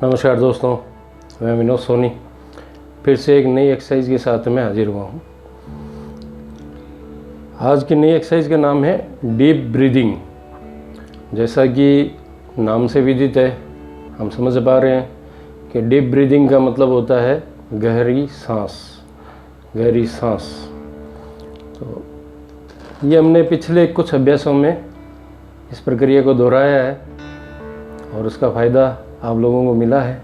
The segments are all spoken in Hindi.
नमस्कार दोस्तों, मैं विनोद सोनी फिर से एक नई एक्सरसाइज के साथ में हाजिर हुआ हूँ। आज की नई एक्सरसाइज का नाम है डीप ब्रीदिंग। जैसा कि नाम से विदित है, हम समझ पा रहे हैं कि डीप ब्रीदिंग का मतलब होता है गहरी सांस। तो ये हमने पिछले कुछ अभ्यासों में इस प्रक्रिया को दोहराया है और उसका फ़ायदा आप लोगों को मिला है।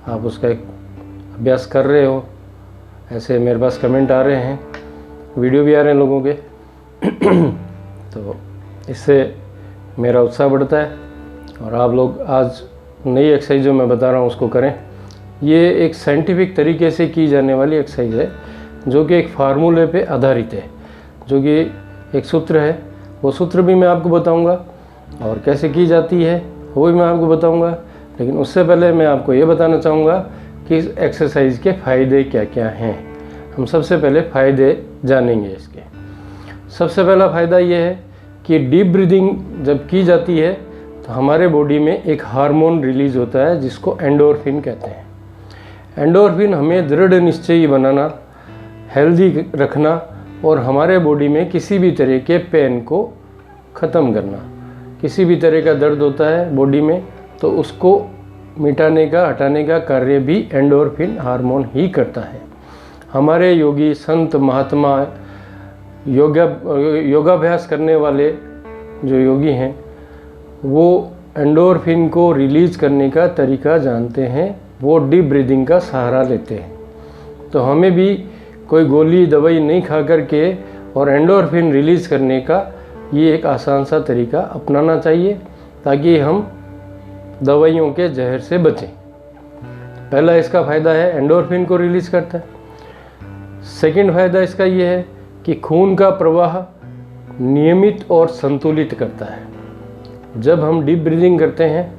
आप उसका एक अभ्यास कर रहे हो, ऐसे मेरे पास कमेंट आ रहे हैं, वीडियो भी आ रहे हैं लोगों के तो इससे मेरा उत्साह बढ़ता है और आप लोग आज नई एक्सरसाइज जो मैं बता रहा हूँ उसको करें। ये एक साइंटिफिक तरीके से की जाने वाली एक्सरसाइज है जो कि एक फार्मूले पे आधारित है, जो कि एक सूत्र है। वो सूत्र भी मैं आपको बताऊंगा और कैसे की जाती है वो भी मैं आपको बताऊंगा। लेकिन उससे पहले मैं आपको ये बताना चाहूँगा कि इस एक्सरसाइज के फ़ायदे क्या क्या हैं। हम सबसे पहले फ़ायदे जानेंगे इसके। सबसे पहला फ़ायदा ये है कि डीप ब्रीदिंग जब की जाती है तो हमारे बॉडी में एक हार्मोन रिलीज़ होता है जिसको एंडोर्फिन कहते हैं। एंडोर्फिन हमें दृढ़ निश्चयी बनाना, हेल्दी रखना और हमारे बॉडी में किसी भी तरह के पेन को ख़त्म करना। किसी भी तरह का दर्द होता है बॉडी में तो उसको मिटाने का, हटाने का कार्य भी एंडोर्फिन हार्मोन ही करता है। हमारे योगी, संत, महात्मा, योगाभ्यास करने वाले जो योगी हैं वो एंडोर्फिन को रिलीज़ करने का तरीका जानते हैं, वो डीप ब्रीदिंग का सहारा लेते हैं। तो हमें भी कोई गोली दवाई नहीं खा करके और एंडोर्फिन रिलीज़ करने का ये एक आसान सा तरीका अपनाना चाहिए ताकि हम दवाइयों के जहर से बचें। पहला इसका फ़ायदा है एंडोर्फिन को रिलीज़ करता है। सेकंड फ़ायदा इसका ये है कि खून का प्रवाह नियमित और संतुलित करता है। जब हम डीप ब्रीदिंग करते हैं,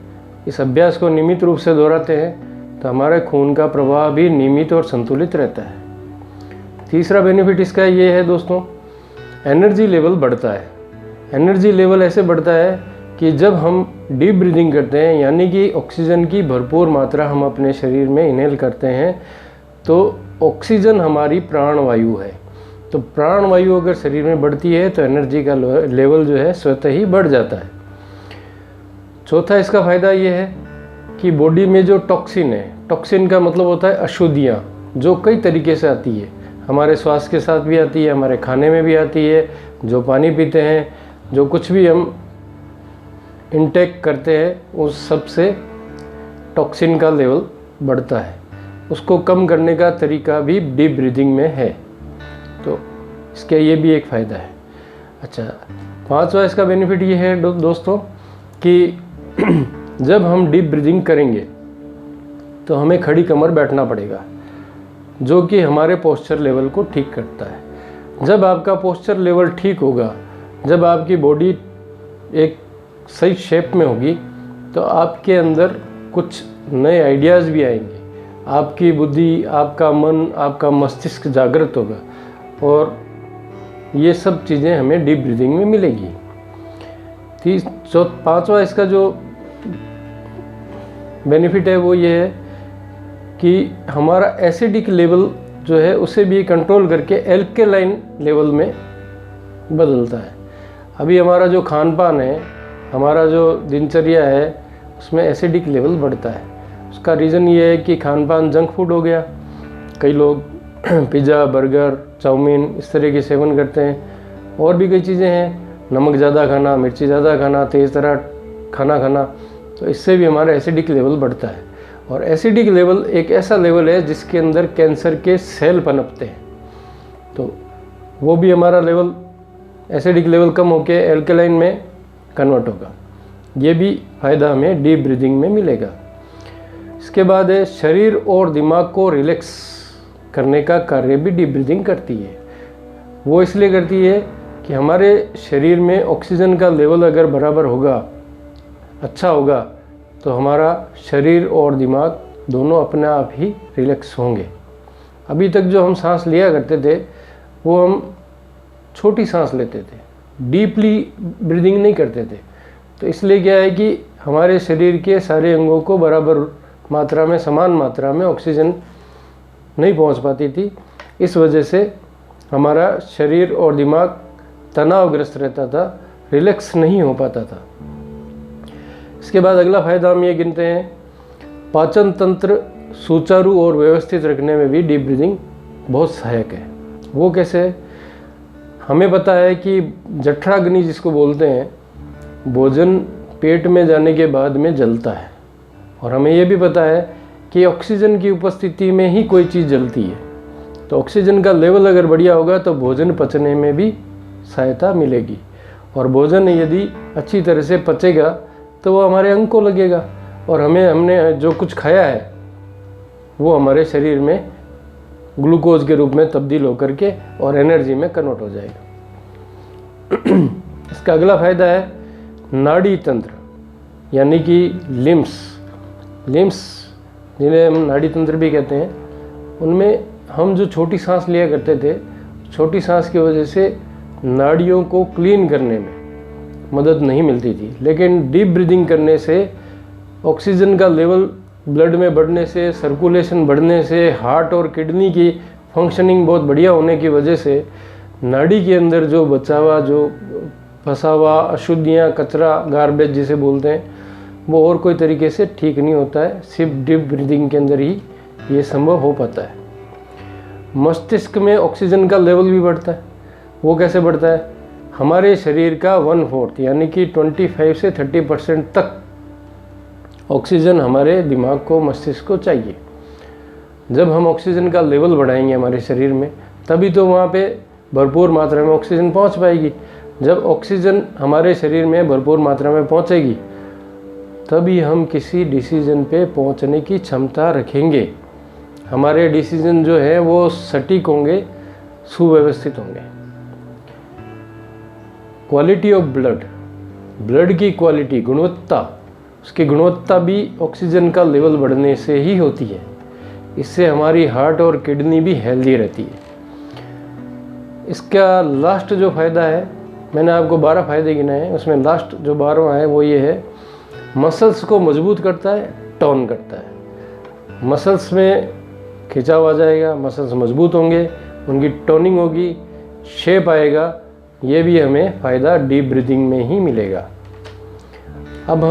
इस अभ्यास को नियमित रूप से दोहराते हैं तो हमारे खून का प्रवाह भी नियमित और संतुलित रहता है। तीसरा बेनिफिट इसका ये है दोस्तों, एनर्जी लेवल बढ़ता है। एनर्जी लेवल ऐसे बढ़ता है कि जब हम डीप ब्रीदिंग करते हैं, यानी कि ऑक्सीजन की भरपूर मात्रा हम अपने शरीर में इनहेल करते हैं, तो ऑक्सीजन हमारी प्राणवायु है। तो प्राणवायु अगर शरीर में बढ़ती है तो एनर्जी का लेवल जो है स्वतः ही बढ़ जाता है। चौथा इसका फ़ायदा ये है कि बॉडी में जो टॉक्सिन है, टॉक्सिन का मतलब होता है अशुद्धियाँ, जो कई तरीके से आती है। हमारे स्वास्थ्य के साथ भी आती है, हमारे खाने में भी आती है, जो पानी पीते हैं, जो कुछ भी हम इनटेक करते हैं उस सब से टॉक्सिन का लेवल बढ़ता है। उसको कम करने का तरीका भी डीप ब्रीदिंग में है। तो इसका ये भी एक फ़ायदा है। अच्छा, पांचवा इसका बेनिफिट ये है दोस्तों कि जब हम डीप ब्रीदिंग करेंगे तो हमें खड़ी कमर बैठना पड़ेगा, जो कि हमारे पोस्चर लेवल को ठीक करता है। जब आपका पोस्चर लेवल ठीक होगा, जब आपकी बॉडी एक सही शेप में होगी, तो आपके अंदर कुछ नए आइडियाज़ भी आएंगे। आपकी बुद्धि, आपका मन, आपका मस्तिष्क जागृत होगा और ये सब चीज़ें हमें डीप ब्रीदिंग में मिलेगी। पांचवा इसका जो बेनिफिट है वो ये है कि हमारा एसिडिक लेवल जो है उसे भी कंट्रोल करके एल्केलाइन लेवल में बदलता है। अभी हमारा जो खान पान है, हमारा जो दिनचर्या है, उसमें एसिडिक लेवल बढ़ता है। उसका रीज़न ये है कि खान पान जंक फूड हो गया। कई लोग पिज़्ज़ा, बर्गर, चाउमीन इस तरह के सेवन करते हैं। और भी कई चीज़ें हैं, नमक ज़्यादा खाना, मिर्ची ज़्यादा खाना, तेज़ तरह खाना खाना, तो इससे भी हमारा एसिडिक लेवल बढ़ता है। और एसिडिक लेवल एक ऐसा लेवल है जिसके अंदर कैंसर के सेल पनपते हैं। तो वो भी हमारा लेवल, एसिडिक लेवल कम होकर एल्कलाइन में कन्वर्ट होगा। ये भी फ़ायदा हमें डीप ब्रीदिंग में मिलेगा। इसके बाद है शरीर और दिमाग को रिलैक्स करने का कार्य भी डीप ब्रीदिंग करती है। वो इसलिए करती है कि हमारे शरीर में ऑक्सीजन का लेवल अगर बराबर होगा, अच्छा होगा, तो हमारा शरीर और दिमाग दोनों अपने आप ही रिलैक्स होंगे। अभी तक जो हम सांस लिया करते थे वो हम छोटी सांस लेते थे, डीपली ब्रीदिंग नहीं करते थे। तो इसलिए क्या है कि हमारे शरीर के सारे अंगों को बराबर मात्रा में, समान मात्रा में ऑक्सीजन नहीं पहुंच पाती थी। इस वजह से हमारा शरीर और दिमाग तनावग्रस्त रहता था, रिलैक्स नहीं हो पाता था। इसके बाद अगला फ़ायदा हम ये गिनते हैं, पाचन तंत्र सुचारू और व्यवस्थित रखने में भी डीप ब्रीदिंग बहुत सहायक है। वो कैसे है? हमें पता है कि जठराग्नि जिसको बोलते हैं, भोजन पेट में जाने के बाद में जलता है, और हमें ये भी पता है कि ऑक्सीजन की उपस्थिति में ही कोई चीज़ जलती है। तो ऑक्सीजन का लेवल अगर बढ़िया होगा तो भोजन पचने में भी सहायता मिलेगी, और भोजन यदि अच्छी तरह से पचेगा तो वो हमारे अंग को लगेगा, और हमने जो कुछ खाया है वो हमारे शरीर में ग्लूकोज के रूप में तब्दील होकर के और एनर्जी में कन्वर्ट हो जाएगा। इसका अगला फ़ायदा है नाड़ी तंत्र, यानी कि लिम्स जिन्हें हम नाड़ी तंत्र भी कहते हैं। उनमें हम जो छोटी सांस लिया करते थे, छोटी सांस की वजह से नाड़ियों को क्लीन करने में मदद नहीं मिलती थी, लेकिन डीप ब्रीदिंग करने से ऑक्सीजन का लेवल ब्लड में बढ़ने से, सर्कुलेशन बढ़ने से, हार्ट और किडनी की फंक्शनिंग बहुत बढ़िया होने की वजह से नाड़ी के अंदर जो बचा हुआ, जो फंसा हुआ अशुद्धियाँ, कचरा, गार्बेज जिसे बोलते हैं, वो और कोई तरीके से ठीक नहीं होता है। सिर्फ डीप ब्रीदिंग के अंदर ही ये संभव हो पाता है। मस्तिष्क में ऑक्सीजन का लेवल भी बढ़ता है। वो कैसे बढ़ता है? हमारे शरीर का 1/4 यानी कि 25 से 30% तक ऑक्सीजन हमारे दिमाग को, मस्तिष्क को चाहिए। जब हम ऑक्सीजन का लेवल बढ़ाएंगे हमारे शरीर में, तभी तो वहाँ पे भरपूर मात्रा में ऑक्सीजन पहुँच पाएगी। जब ऑक्सीजन हमारे शरीर में भरपूर मात्रा में पहुँचेगी, तभी हम किसी डिसीजन पे पहुँचने की क्षमता रखेंगे। हमारे डिसीजन जो है वो सटीक होंगे, सुव्यवस्थित होंगे। क्वालिटी ऑफ ब्लड की क्वालिटी, गुणवत्ता, उसकी गुणवत्ता भी ऑक्सीजन का लेवल बढ़ने से ही होती है। इससे हमारी हार्ट और किडनी भी हेल्दी रहती है। इसका लास्ट जो फ़ायदा है, मैंने आपको 12 फ़ायदे गिनाए हैं, उसमें लास्ट जो 12वां है वो ये है, मसल्स को मजबूत करता है, टोन करता है। मसल्स में खिंचाव आ जाएगा, मसल्स मजबूत होंगे, उनकी टोनिंग होगी, शेप आएगा। ये भी हमें फ़ायदा डीप ब्रीदिंग में ही मिलेगा। अब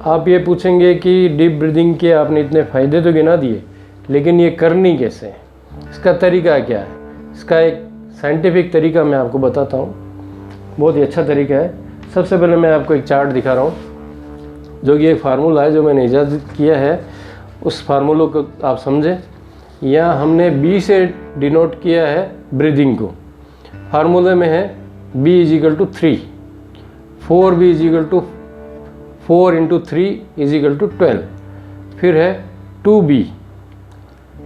आप ये पूछेंगे कि डीप ब्रीदिंग के आपने इतने फ़ायदे तो गिना दिए, लेकिन ये करनी कैसे है, इसका तरीका क्या है? इसका एक साइंटिफिक तरीका मैं आपको बताता हूँ, बहुत ही अच्छा तरीका है। सबसे पहले मैं आपको एक चार्ट दिखा रहा हूँ, जो कि एक फार्मूला है जो मैंने इजाज़त किया है। उस फार्मूले को आप समझें। यहाँ हमने B से डिनोट किया है ब्रीदिंग को। फार्मूले में है B = 3, 4B = 4 × 3 = 12। फिर है 2B,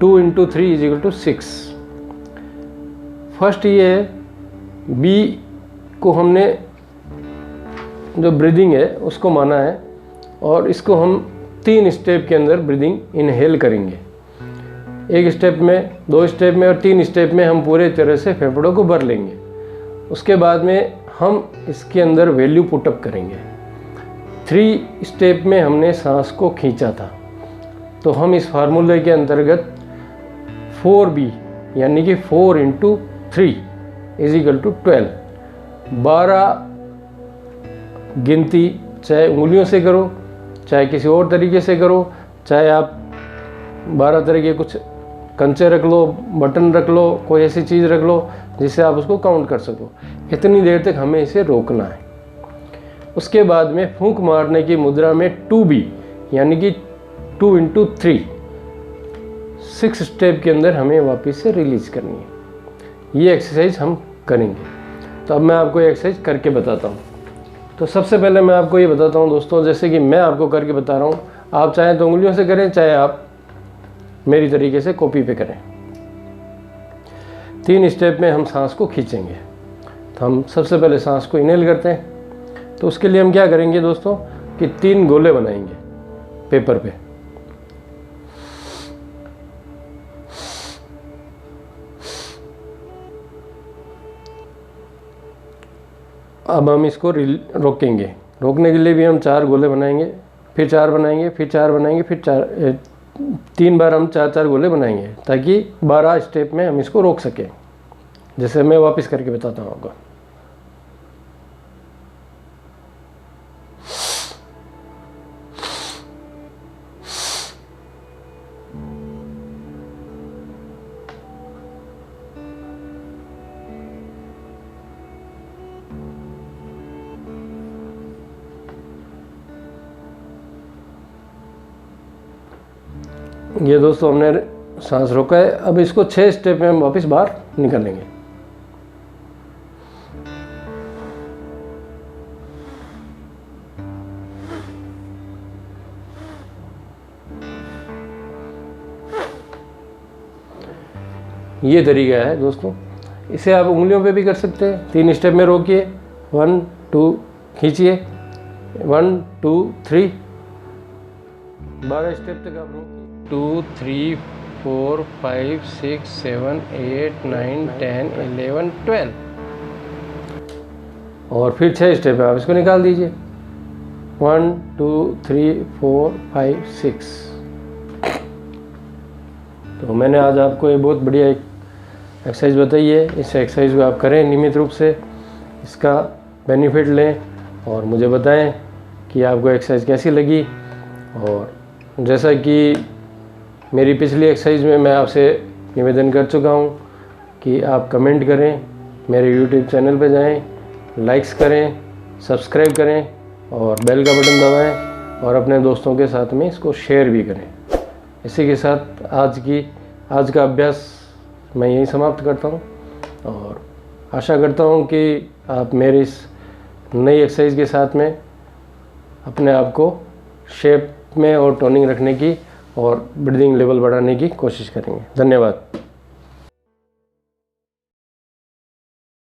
2 × 3 = 6। फर्स्ट ये है, B को हमने जो ब्रीदिंग है उसको माना है, और इसको हम 3 स्टेप के अंदर ब्रीदिंग इनहेल करेंगे। 1 स्टेप में, 2 स्टेप में और 3 स्टेप में हम पूरे तरह से फेफड़ों को भर लेंगे। उसके बाद में हम इसके अंदर वैल्यू पुटअप करेंगे। 3 स्टेप में हमने सांस को खींचा था, तो हम इस फार्मूले के अंतर्गत 4B यानी कि 4 × 3 = 12, 12 गिनती, चाहे उंगलियों से करो, चाहे किसी और तरीके से करो, चाहे आप 12 तरह के कुछ कंचे रख लो, बटन रख लो, कोई ऐसी चीज़ रख लो जिससे आप उसको काउंट कर सको। इतनी देर तक हमें इसे रोकना है। उसके बाद में फूंक मारने की मुद्रा में 2B यानी कि 2 × 3, 6 स्टेप के अंदर हमें वापस से रिलीज करनी है। ये एक्सरसाइज हम करेंगे। तो अब मैं आपको ये एक्सरसाइज करके बताता हूँ। तो सबसे पहले मैं आपको ये बताता हूँ दोस्तों, जैसे कि मैं आपको करके बता रहा हूँ, आप चाहे तो उंगलियों से करें, चाहे आप मेरी तरीके से कॉपी पे करें। 3 स्टेप में हम सांस को खींचेंगे। तो हम सबसे पहले सांस को इनहेल करते हैं। तो उसके लिए हम क्या करेंगे दोस्तों कि 3 गोले बनाएंगे पेपर पे। अब हम इसको रोकेंगे। रोकने के लिए भी हम 4 गोले बनाएंगे फिर 4 बनाएंगे, फिर 4 बनाएंगे, फिर 3 बार हम 4-4 गोले बनाएंगे, ताकि 12 स्टेप में हम इसको रोक सकें। जैसे मैं वापस करके बताता हूँ आपको। ये दोस्तों हमने सांस रोका है। अब इसको 6 स्टेप में हम वापस बाहर निकालेंगे। ये तरीका है दोस्तों। इसे आप उंगलियों पे भी कर सकते हैं। 3 स्टेप में रोकिए, 1 2 खींचिए, 1 2 3, 12 स्टेप तक आप रोकिए। 2 3 4 5 6 7 8 9 10 11 12, और फिर 6 स्टेप है, आप इसको निकाल दीजिए। 1 2 3 4 5 6। तो मैंने आज आपको ये बहुत बढ़िया एक एक्सरसाइज बताई है। इस एक्सरसाइज को आप करें नियमित रूप से, इसका बेनिफिट लें और मुझे बताएं कि आपको एक्सरसाइज कैसी लगी। और जैसा कि मेरी पिछली एक्सरसाइज में मैं आपसे निवेदन कर चुका हूं कि आप कमेंट करें, मेरे YouTube चैनल पर जाएं, लाइक्स करें, सब्सक्राइब करें और बेल का बटन दबाएं और अपने दोस्तों के साथ में इसको शेयर भी करें। इसी के साथ आज का अभ्यास मैं यहीं समाप्त करता हूं और आशा करता हूं कि आप मेरी इस नई एक्सरसाइज के साथ में अपने आप को शेप में और टोनिंग रखने की और ब्रीदिंग लेवल बढ़ाने की कोशिश करेंगे। धन्यवाद।